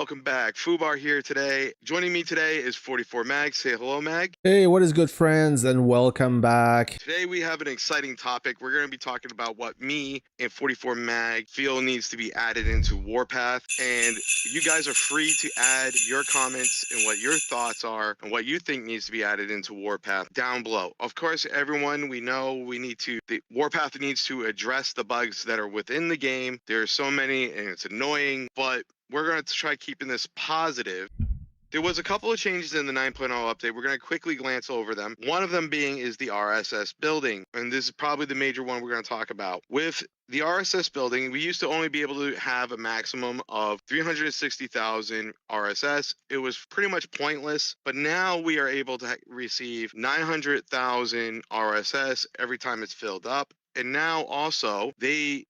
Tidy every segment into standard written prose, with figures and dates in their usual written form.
welcome back. Fubar here today. Joining me today is 44 Mag. Say hello, Mag. Hey, what is good, friends, and welcome back. Today we have an exciting topic. We're going to be talking about what me and 44 Mag feel needs to be added into Warpath, and you guys are free to add your comments and what your thoughts are and what you think needs to be added into Warpath down below. Of course, everyone, we know the Warpath needs to address the bugs that are within the game. There are so many, and it's annoying, but we're going to try keeping this positive. There was a couple of changes in the 9.0 update. We're going to quickly glance over them. One of them being is the RSS building, and this is probably the major one we're going to talk about. With the RSS building, we used to only be able to have a maximum of 360,000 RSS. It was pretty much pointless, but now we are able to receive 900,000 RSS every time it's filled up. And now also they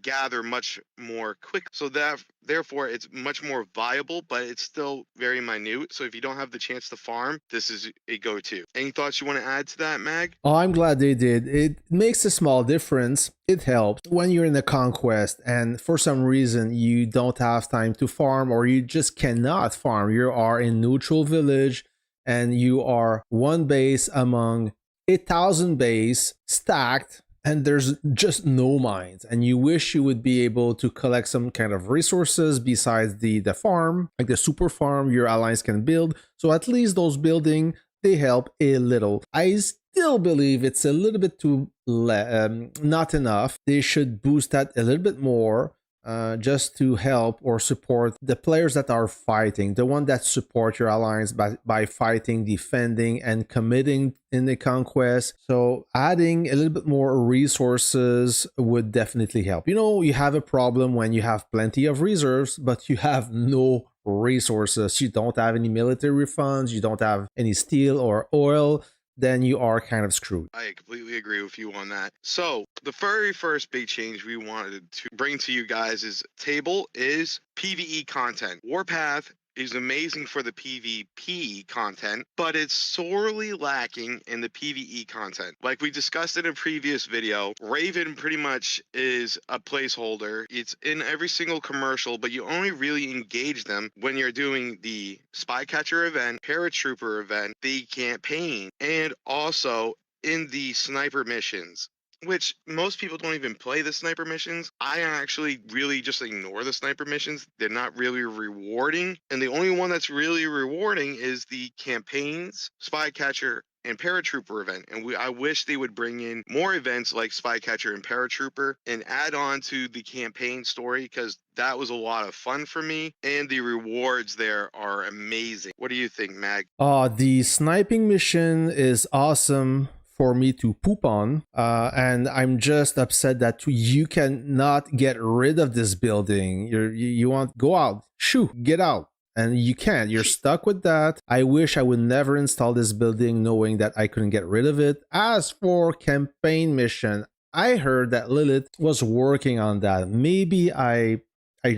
gather much more quick, so that therefore it's much more viable, but it's still very minute. So if you don't have the chance to farm, this is a go-to. Any thoughts you want to add to that, Mag? Oh, I'm glad they did. It makes a small difference. It helps when you're in the conquest and for some reason you don't have time to farm, or you just cannot farm. You are in neutral village and you are one base among 8,000 base stacked, and there's just no mines, and you wish you would be able to collect some kind of resources besides the farm, like the super farm your allies can build. So at least those building, they help a little. I still believe it's a little bit too not enough. They should boost that a little bit more, just to help or support the players that are fighting, the one that support your alliance by fighting, defending, and committing in the conquest. So adding a little bit more resources would definitely help. You know, you have a problem when you have plenty of reserves, but you have no resources. You don't have any military funds, you don't have any steel or oil, then you are kind of screwed. I completely agree with you on that. So the very first big change we wanted to bring to you guys is PVE content. Warpath is amazing for the PvP content, but it's sorely lacking in the PvE content. Like we discussed in a previous video, Raven pretty much is a placeholder. It's in every single commercial, but you only really engage them when you're doing the Spy Catcher event, Paratrooper event, the campaign, and also in the sniper missions, which most people don't even play the sniper missions. I actually really just ignore the sniper missions. They're not really rewarding. And the only one that's really rewarding is the campaigns, Spy Catcher, and Paratrooper event. And I wish they would bring in more events like Spy Catcher and Paratrooper and add on to the campaign story, because that was a lot of fun for me. And the rewards there are amazing. What do you think, Mag? The sniping mission is awesome for me to poop on, and I'm just upset that you cannot get rid of this building. You want go out, shoo, get out, and you can't. You're stuck with that. I wish I would never install this building knowing that I couldn't get rid of it. As for campaign mission, I heard that Lilith was working on that. Maybe I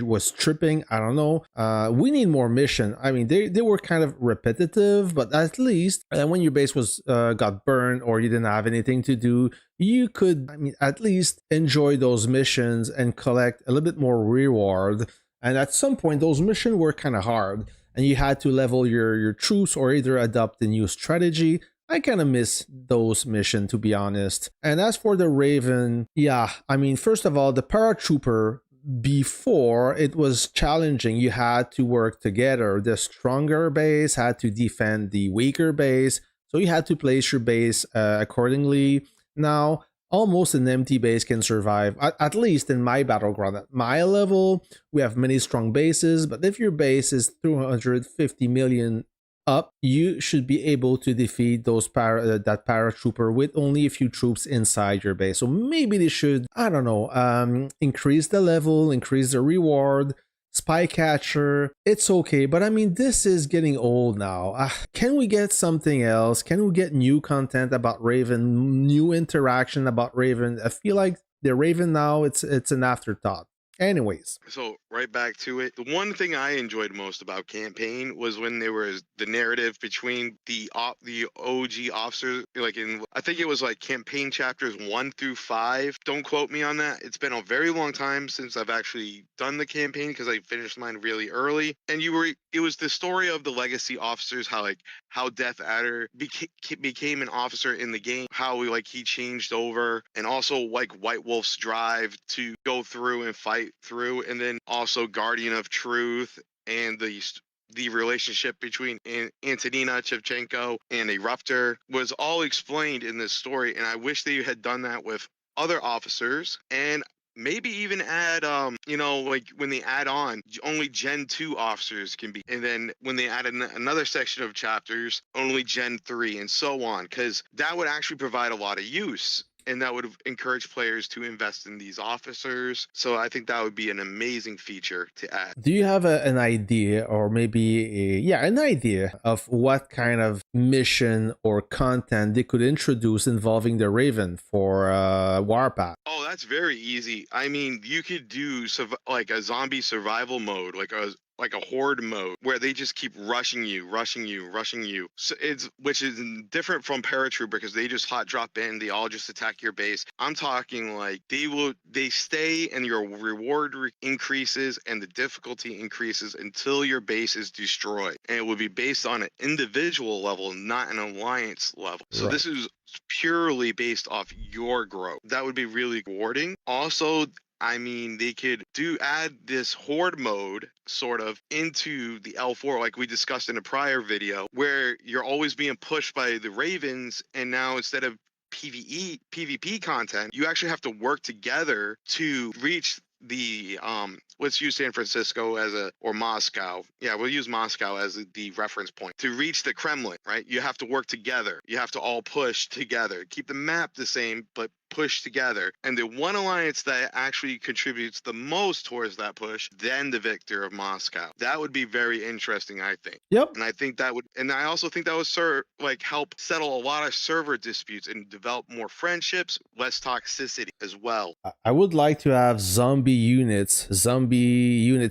was tripping, I don't know. We need more mission. I mean, they were kind of repetitive, but at least when your base was got burned or you didn't have anything to do, you could, I mean, at least enjoy those missions and collect a little bit more reward. And at some point, those missions were kind of hard, and you had to level your troops or either adopt a new strategy. I kind of miss those missions, to be honest. And as for the Raven, yeah, I mean, first of all, the Paratrooper, before it was challenging. You had to work together. The stronger base had to defend the weaker base, so you had to place your base accordingly. Now almost an empty base can survive, at least in my battleground. At my level, we have many strong bases, but if your base is 250 million up, you should be able to defeat those that paratrooper with only a few troops inside your base. So maybe they should, I don't know, increase the level, increase the reward. Spy Catcher, it's okay, but I mean, this is getting old now. Can we get something else? Can we get new content about Raven, new interaction about Raven? I feel like the Raven now, it's an afterthought. Anyways. So right back to it. The one thing I enjoyed most about campaign was when there was the narrative between the OG officers. Like I think it was like campaign chapters 1 through 5. Don't quote me on that. It's been a very long time since I've actually done the campaign because I finished mine really early. And it was the story of the legacy officers, how Death Adder became an officer in the game, how he changed over, and also like White Wolf's drive to go through and fight through, and then also Guardian of Truth and the relationship between Antonina Shevchenko and Eruptor was all explained in this story. And I wish they had done that with other officers, and maybe even add, like when they add on, only Gen 2 officers can be. And then when they add another section of chapters, only Gen 3 and so on, because that would actually provide a lot of use. And that would encourage players to invest in these officers. So I think that would be an amazing feature to add. Do you have an idea, or maybe an idea of what kind of mission or content they could introduce involving the Raven for Warpath? Oh, that's very easy. I mean, you could do like a zombie survival mode, like a horde mode where they just keep rushing you. So which is different from Paratrooper because they just hot drop in, they all just attack your base. I'm talking like they stay and your reward increases and the difficulty increases until your base is destroyed. And it would be based on an individual level, not an alliance level. So Right. This is purely based off your growth. That would be really rewarding. Also, I mean, they could add this horde mode sort of into the L4, like we discussed in a prior video, where you're always being pushed by the Ravens, and now instead of PvP content, you actually have to work together to reach the let's use San Francisco or Moscow. Yeah, we'll use Moscow as the reference point. To reach the Kremlin, right? You have to work together. You have to all push together. Keep the map the same, but push together. And the one alliance that actually contributes the most towards that push, then the victor of Moscow. That would be very interesting, I think. Yep. And I also think that would help settle a lot of server disputes and develop more friendships, less toxicity as well. I would like to have zombie unit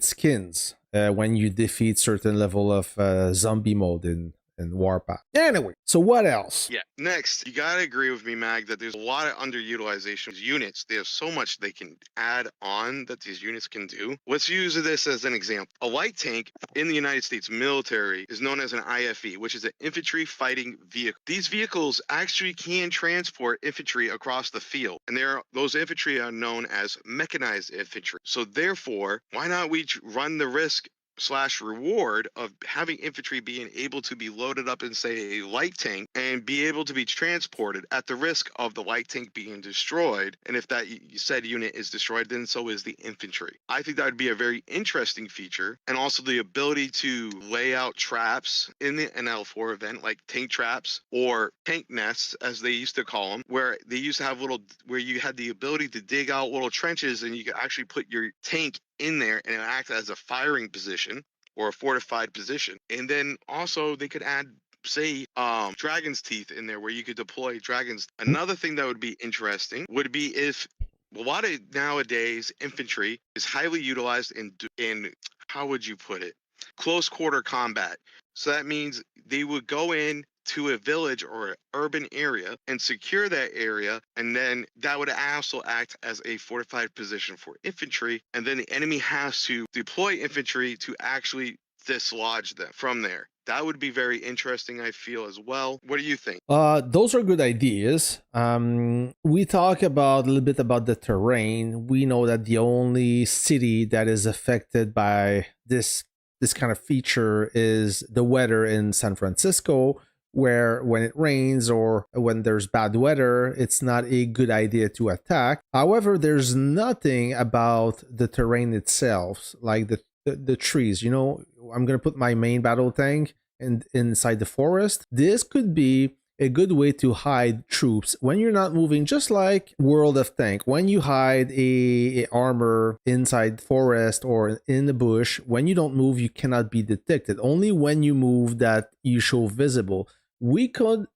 skins when you defeat certain level of zombie mode in Warpath. Anyway, so what else? Yeah. Next, you gotta agree with me, Mag, that there's a lot of underutilization of units. There's so much they can add on that these units can do. Let's use this as an example. A light tank in the United States military is known as an IFV, which is an infantry fighting vehicle. These vehicles actually can transport infantry across the field, and those infantry are known as mechanized infantry. So therefore, why not we run the risk / reward of having infantry being able to be loaded up in, say, a light tank and be able to be transported at the risk of the light tank being destroyed. And if that said unit is destroyed, then so is the infantry. I think that would be a very interesting feature. And also the ability to lay out traps in an L4 event, like tank traps or tank nests, as they used to call them, where they used to have where you had the ability to dig out little trenches and you could actually put your tank in there and it act as a firing position or a fortified position. And then also they could add, say, dragon's teeth in there where you could deploy dragons. Another thing that would be interesting would be if a lot of nowadays infantry is highly utilized in how would you put it, close quarter combat. So that means they would go in to a village or an urban area and secure that area, and then that would also act as a fortified position for infantry, and then the enemy has to deploy infantry to actually dislodge them from there. That would be very interesting, I feel, as well. What do you think? Those are good ideas. We talk about a little bit about the terrain. We know that the only city that is affected by this kind of feature is the weather in San Francisco, where when it rains or when there's bad weather, it's not a good idea to attack. However, there's nothing about the terrain itself, like the trees. You know, I'm going to put my main battle tank inside the forest. This could be a good way to hide troops when you're not moving, just like World of Tank. When you hide a armor inside forest or in the bush, when you don't move, you cannot be detected. Only when you move that you show visible. we could,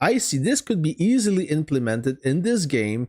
I see this could be easily implemented in this game.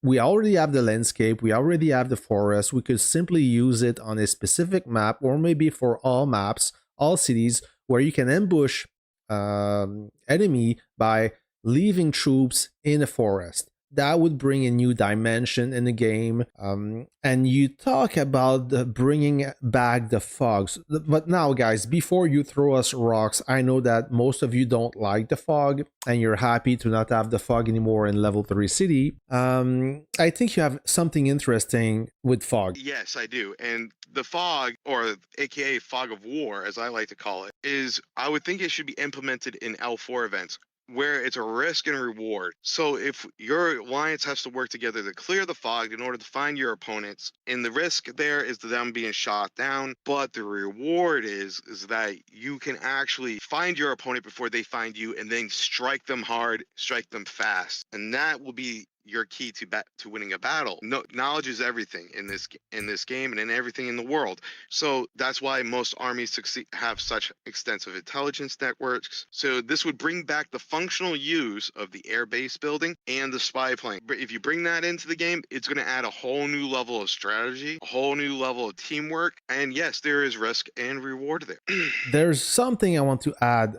We already have the landscape, we already have the forest. We could simply use it on a specific map, or maybe for all maps, all cities, where you can ambush enemy by leaving troops in a forest. That would bring a new dimension in the game. And you talk about bringing back the fogs. But now, guys, before you throw us rocks, I know that most of you don't like the fog and you're happy to not have the fog anymore in level 3 city. I think you have something interesting with fog. Yes, I do. And the fog, or aka fog of war, as I like to call it, I would think it should be implemented in L4 events, where it's a risk and reward. So if your alliance has to work together to clear the fog in order to find your opponents, and the risk there is them being shot down, but the reward is that you can actually find your opponent before they find you, and then strike them hard, strike them fast, and that will be your key to winning a battle. Knowledge is everything in this game and in everything in the world. So that's why most armies have such extensive intelligence networks. So this would bring back the functional use of the air base building and the spy plane. But if you bring that into the game, it's going to add a whole new level of strategy, a whole new level of teamwork, and yes, there is risk and reward there. There's something I want to add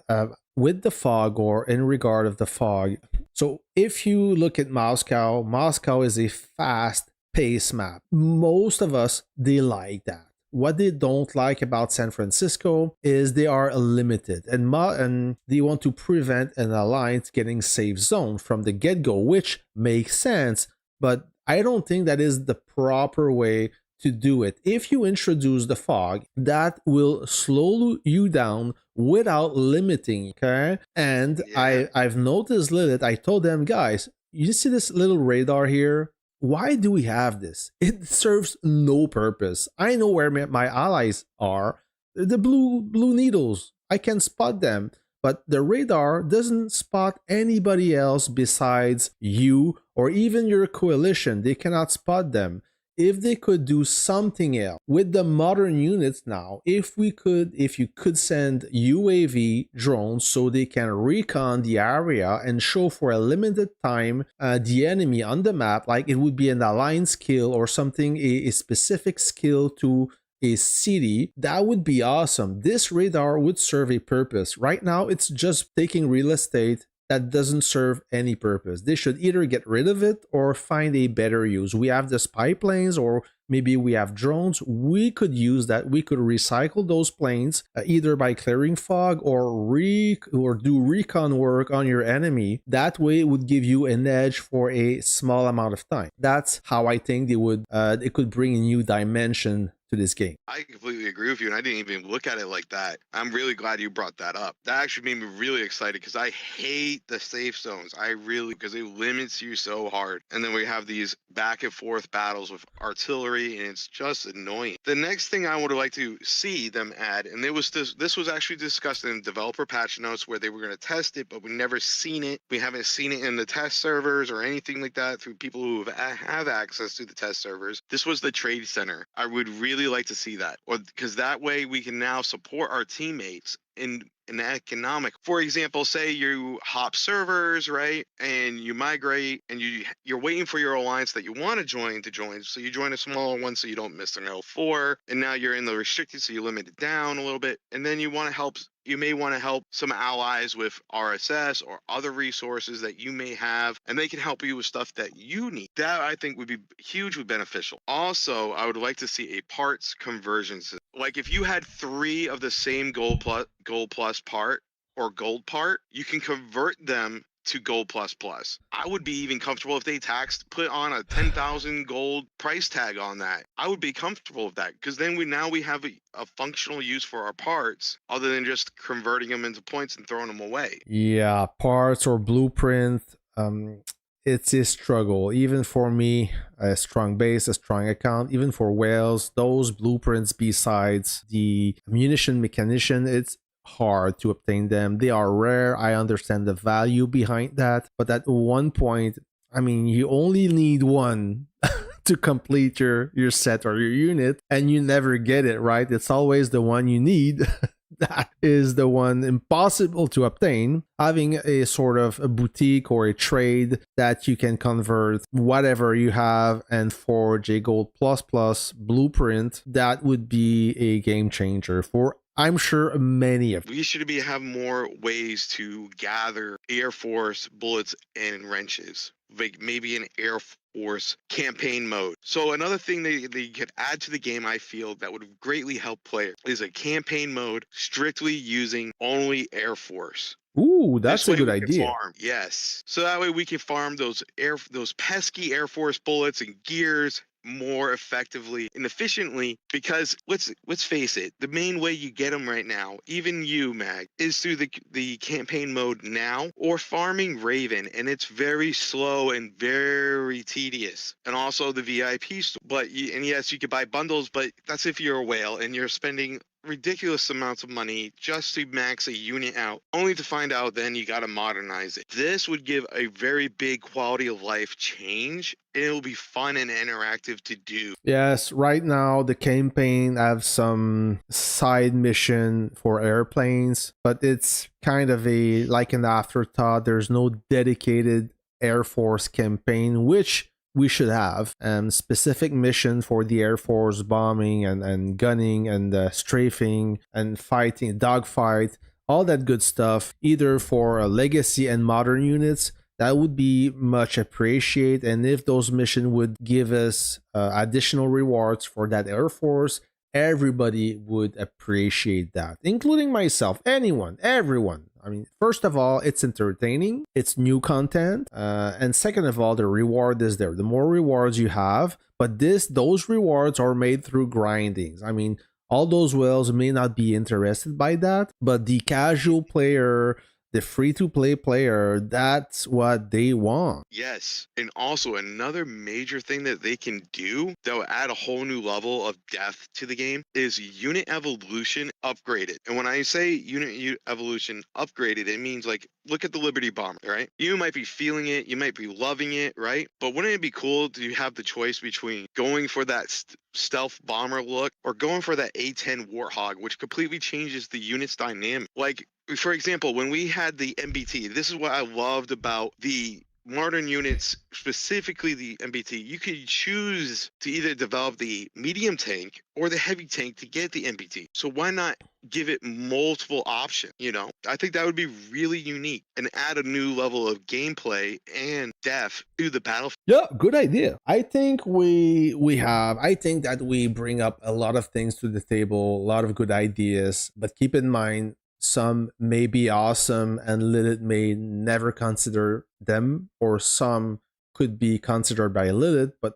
with the fog, or in regard of the fog. So if you look at Moscow, Moscow is a fast-paced map. Most of us, they like that. What they don't like about San Francisco is they are limited, and they want to prevent an alliance getting safe zone from the get-go, which makes sense, but I don't think that is the proper way to do it. If you introduce the fog, that will slow you down without limiting, okay? And yeah. I've noticed Lilith, I told them, guys, you see this little radar here? Why do we have this? It serves no purpose. I know where my allies are. The blue needles, I can spot them, but the radar doesn't spot anybody else besides you or even your coalition. They cannot spot them. If they could do something else with the modern units now, if you could send UAV drones so they can recon the area and show for a limited time the enemy on the map, like it would be an alliance skill or something, a specific skill to a city, that would be awesome. This radar would serve a purpose. Right now, it's just taking real estate that doesn't serve any purpose. They should either get rid of it or find a better use. We have the spy planes, or maybe we have drones. We could use that. We could recycle those planes either by clearing fog or do recon work on your enemy. That way it would give you an edge for a small amount of time. That's how I think it could bring a new dimension to this game. I completely agree with you, and I didn't even look at it like that. I'm really glad you brought that up. That actually made me really excited, because I hate the safe zones. Because it limits you so hard. And then we have these back and forth battles with artillery, and it's just annoying. The next thing I would like to see them add, and this was actually discussed in developer patch notes where they were going to test it, but we've never seen it. We haven't seen it in the test servers or anything like that through people who have access to the test servers. This was the trade center. I would really like to see that, or because that way we can now support our teammates in an economic. For example, say you hop servers, right, and you migrate, and you're waiting for your alliance that you want to join. So you join a smaller one so you don't miss an L4, and now you're in the restricted, so you limit it down a little bit, and then you may want to help some allies with RSS or other resources that you may have, and they can help you with stuff that you need. That I think would be hugely beneficial. Also, I would like to see a parts conversion system. Like if you had 3 of the same gold plus part or gold part, you can convert them to gold plus. I would be even comfortable if they put on a 10,000 gold price tag on that. I would be comfortable with that, because then we have a functional use for our parts other than just converting them into points and throwing them away. Yeah, parts or blueprint, it's a struggle. Even for me, a strong base, a strong account, even for whales, those blueprints besides the munition mechanician, it's hard to obtain them. They are rare. I understand the value behind that, but at one point, I mean, you only need one to complete your set or your unit, and you never get it, right? It's always the one you need that is the one impossible to obtain. Having a sort of a boutique or a trade that you can convert whatever you have and forge a gold plus blueprint, that would be a game changer for, I'm sure, many of. We should have more ways to gather Air Force bullets and wrenches, like maybe an Air Force campaign mode. So another thing they could add to the game, I feel, that would greatly help players is a campaign mode strictly using only Air Force. Ooh, that's a good we can idea. farm. Yes. So that way we can farm those pesky Air Force bullets and gears more effectively and efficiently, because let's face it, the main way you get them right now, even you, Mag, is through the campaign mode now or farming Raven, and it's very slow and very tedious. And also the VIP store. But yes, you could buy bundles, but that's if you're a whale and you're spending ridiculous amounts of money just to max a unit out, only to find out then you got to modernize it. This would give a very big quality of life change, and it will be fun and interactive to do. Yes, right now the campaign have some side mission for airplanes, but it's kind of like an afterthought. There's no dedicated Air Force campaign, which we should have specific mission for the Air Force bombing and gunning and strafing and fighting, dogfight, all that good stuff, either for legacy and modern units. That would be much appreciated. And if those missions would give us additional rewards for that Air Force, everybody would appreciate that, including myself, anyone, everyone. I mean, first of all, it's entertaining, it's new content, and second of all, the reward is there. The more rewards you have, but those rewards are made through grindings. I mean, all those whales may not be interested by that, but the casual player, the free-to-play player, that's what they want. Yes. And also another major thing that they can do that will add a whole new level of depth to the game is unit evolution upgraded. And when I say unit evolution upgraded, it means like, look at the Liberty Bomber, right? You might be feeling it, you might be loving it, right? But wouldn't it be cool to have the choice between going for that stealth bomber look or going for that A10 Warthog, which completely changes the unit's dynamic? Like, for example, when we had the MBT, this is what I loved about the modern units, specifically the MBT. You could choose to either develop the medium tank or the heavy tank to get the MBT. So why not give it multiple options? You know, I think that would be really unique and add a new level of gameplay and depth to the battlefield. Yeah, good idea. I think I think that we bring up a lot of things to the table, a lot of good ideas, but keep in mind, some may be awesome and Lilith may never consider them, or some could be considered by Lilith, but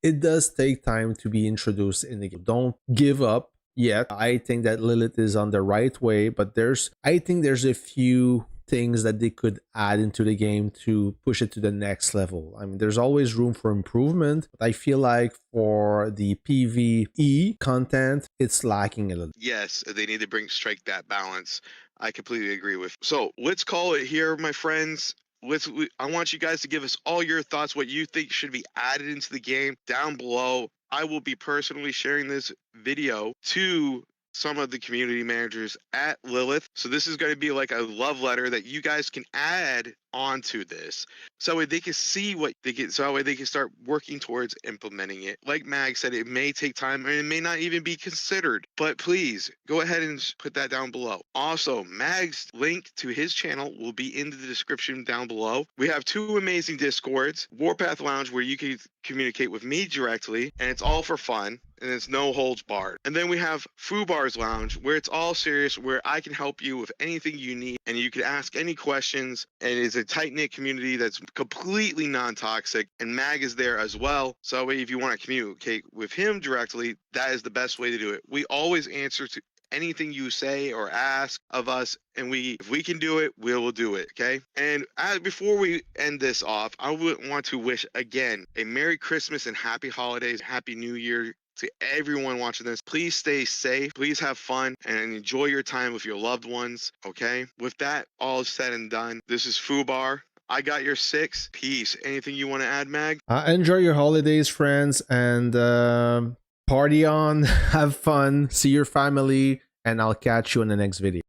it does take time to be introduced in the game. Don't give up yet. I think that Lilith is on the right way, but I think there's a few things that they could add into the game to push it to the next level. I mean, there's always room for improvement, but I feel like for the PVE content, it's lacking a little. Yes, they need to strike that balance. I completely agree with. So let's call it here, my friends. I want you guys to give us all your thoughts, what you think should be added into the game down below. I will be personally sharing this video to some of the community managers at Lilith. So this is going to be like a love letter that you guys can add onto this, so they can see what they get, so that way they can start working towards implementing it. Like Mag said, it may take time and it may not even be considered, but please go ahead and put that down below. Also, Mag's link to his channel will be in the description down below. We have two amazing Discords, Warpath Lounge, where you can communicate with me directly, and it's all for fun and it's no holds barred. And then we have Fubar's Lounge, where it's all serious, where I can help you with anything you need and you can ask any questions, and it's a tight-knit community that's completely non-toxic, and Mag is there as well. So if you want to communicate with him directly, that is the best way to do it. We always answer to anything you say or ask of us, and if we can do it, we will do it. Okay. And before we end this off, I would want to wish again a Merry Christmas and Happy Holidays, Happy New Year to everyone watching this. Please stay safe, please have fun, and enjoy your time with your loved ones. Okay. With that all said and done, this is Fubar. I got your 6. Peace. Anything you want to add, Mag? Enjoy your holidays, friends, and party on, have fun, see your family, and I'll catch you in the next video.